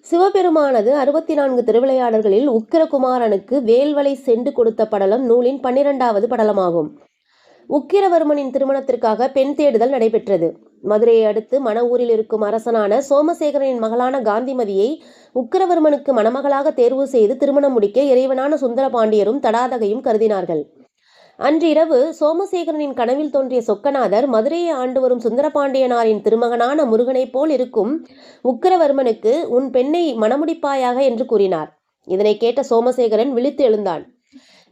சிவபெருமானது 64 திருவிளையாடல்களில் உக்கிரகுமாரனுக்கு வேல்வளை cent கொடுத்த படலம் நூலின் 12வது படலமாகும். உக்கிரவர்மனின் திருமணத்திற்காக பெண் தேடுதல் நடைபெற்றது. மதுரையை அடுத்து மணவூரில் இருக்கும் அரசனான சோமசேகரனின் மகளான காந்திமதியை உக்கிரவர்மனுக்கு மணமகளாக தேர்வு செய்து திருமணம் முடிக்க இறைவனான சுந்தரபாண்டியரும் தடாதகையும் கருதினார்கள். அன்றிரவு சோமசேகரனின் கனவில் தோன்றிய சொக்கநாதர் மதுரையை ஆண்டு வரும் சுந்தரபாண்டியனாரின் திருமகனான முருகனைப் போல் இருக்கும் உக்கிரவர்மனுக்கு உன் பெண்ணை மணமுடிப்பாயாக என்று கூறினார். இதனை கேட்ட சோமசேகரன் விழித்து எழுந்தான்.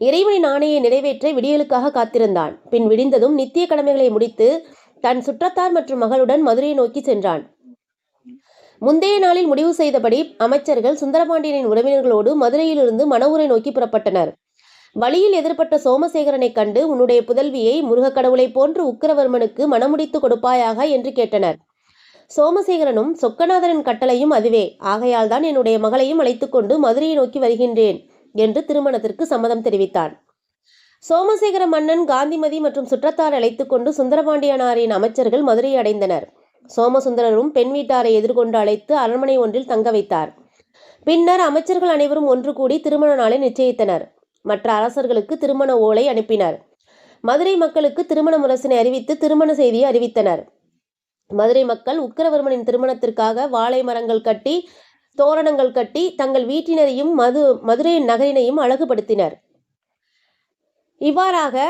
இறைவனின் ஆணையை நிறைவேற்ற விடியலுக்காக காத்திருந்தான். பின் விடிந்ததும் நித்திய கடமைகளை முடித்து தன் சுற்றத்தார் மற்றும் மகளுடன் மதுரையை நோக்கி சென்றான். முந்தைய நாளில் முடிவு செய்தபடி அமைச்சர்கள் சுந்தரபாண்டியனின் உறவினர்களோடு மதுரையிலிருந்து மணவூரை நோக்கி புறப்பட்டனர். வழியில் எதிர்பட்ட சோமசேகரனை கண்டு உன்னுடைய புதல்வியை முருகக் கடவுளைப் போன்று உக்கிரவர்மனுக்கு மணமுடித்து கொடுப்பாயாக என்று கேட்டனர். சோமசேகரனும் சொக்கநாதரின் கட்டளையும் அதுவே, ஆகையால் தான் என்னுடைய மகளையும் அழைத்துக்கொண்டு மதுரையை நோக்கி வருகின்றேன் என்று திருமணத்திற்கு சம்மதம் தெரிவித்தான். சோமசேகர மன்னன் காந்திமதி மற்றும் சுற்றத்தார் அழைத்துக்கொண்டு சுந்தரபாண்டியனாரின் அமைச்சர்கள் மதுரையை அடைந்தனர். சோமசுந்தரரும் பெண் வீட்டாரை எதிர்கொண்டு அழைத்து அரண்மனை ஒன்றில் தங்க வைத்தார். பின்னர் அமைச்சர்கள் அனைவரும் ஒன்று கூடி திருமண நாளை நிச்சயித்தனர். மற்ற அரசர்களுக்கு திருமண ஓலை அனுப்பினர். மதுரை மக்களுக்கு திருமண முரசினை அறிவித்து திருமண செய்தியை அறிவித்தனர். மதுரை மக்கள் உக்கிரவர்மனின் திருமணத்திற்காக வாழை மரங்கள் கட்டி தோரணங்கள் கட்டி தங்கள் வீட்டினரையும் மதுரை நகரினையும் அழகுபடுத்தினர். இவ்வாறாக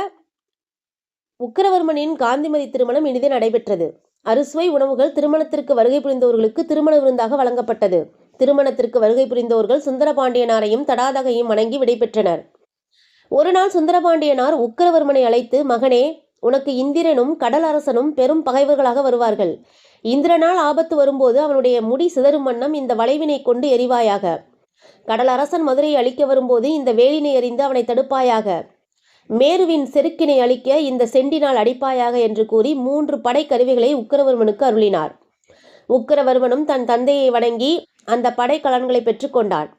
உக்கிரவர்மனின் காந்திமதி திருமணம் இனிதே நடைபெற்றது. அறுசுவை உணவுகள் திருமணத்திற்கு வருகை புரிந்தவர்களுக்கு திருமண விருந்தாக வழங்கப்பட்டது. திருமணத்திற்கு வருகை புரிந்தவர்கள் சுந்தரபாண்டியனாரையும் தடாதகையும் வணங்கி விடைபெற்றனர். ஒரு நாள் சுந்தரபாண்டியனார் உக்கிரவர்மனை அழைத்து, மகனே, உனக்கு இந்திரனும் கடல் அரசனும் பெரும் பகைவர்களாக வருவார்கள். இந்திரனால் ஆபத்து வரும்போது அவனுடைய முடி சிதறும் வண்ணம் இந்த வளைவினை கொண்டு எரிவாயாக. கடல் அரசன் மதுரையை அழிக்க வரும்போது இந்த வேலினை எறிந்து அவனை தடுப்பாயாக. மேருவின் செருக்கினை அழிக்க இந்த செண்டினால் அடிப்பாயாக என்று கூறி 3 படை கருவிகளை உக்கிரவர்மனுக்கு அருளினார். உக்கிரவர்மனும் தன் தந்தையை வணங்கி அந்த படை கலன்களை பெற்றுக்கொண்டான்.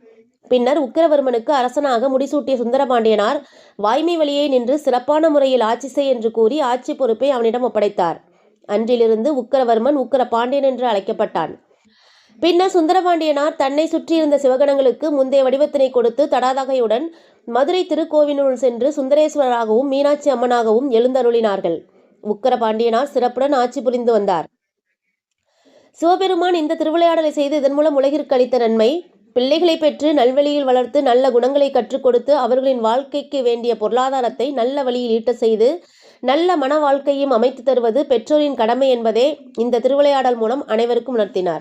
பின்னர் உக்கிரவர்மனுக்கு அரசனாக முடிசூட்டிய சுந்தரபாண்டியனார் வாய்மை வழியே நின்று சிறப்பான முறையில் ஆட்சி செய் என்று கூறி ஆட்சி பொறுப்பை அவனிடம் ஒப்படைத்தார். அன்றிலிருந்து உக்கிரவர்மன் உக்கிர பாண்டியன் என்று அழைக்கப்பட்டான். பின்னர் சுந்தரபாண்டியனார் தன்னை சுற்றியிருந்த சிவகணங்களுக்கு முந்தைய வடிவத்தினை கொடுத்து தடாதகையுடன் மதுரை திருக்கோவிலுள் சென்று சுந்தரேஸ்வரராகவும் மீனாட்சி அம்மனாகவும் எழுந்தருளினார்கள். உக்கிர பாண்டியனார் சிறப்புடன் ஆட்சி புரிந்து வந்தார். சிவபெருமான் இந்த திருவிளையாடலை செய்து இதன் மூலம் உலகிற்கு அளித்த நன்மை, பிள்ளைகளை பெற்று நல்வழியில் வளர்த்து நல்ல குணங்களை கற்றுக் கொடுத்து அவர்களின் வாழ்க்கைக்கு வேண்டிய பொருளாதாரத்தை நல்ல வழியில் ஈட்ட செய்து நல்ல மன வாழ்க்கையும் அமைத்து தருவது பெற்றோரின் கடமை என்பதே இந்த திருவிளையாடல் மூலம் அனைவருக்கும் உணர்த்தினார்.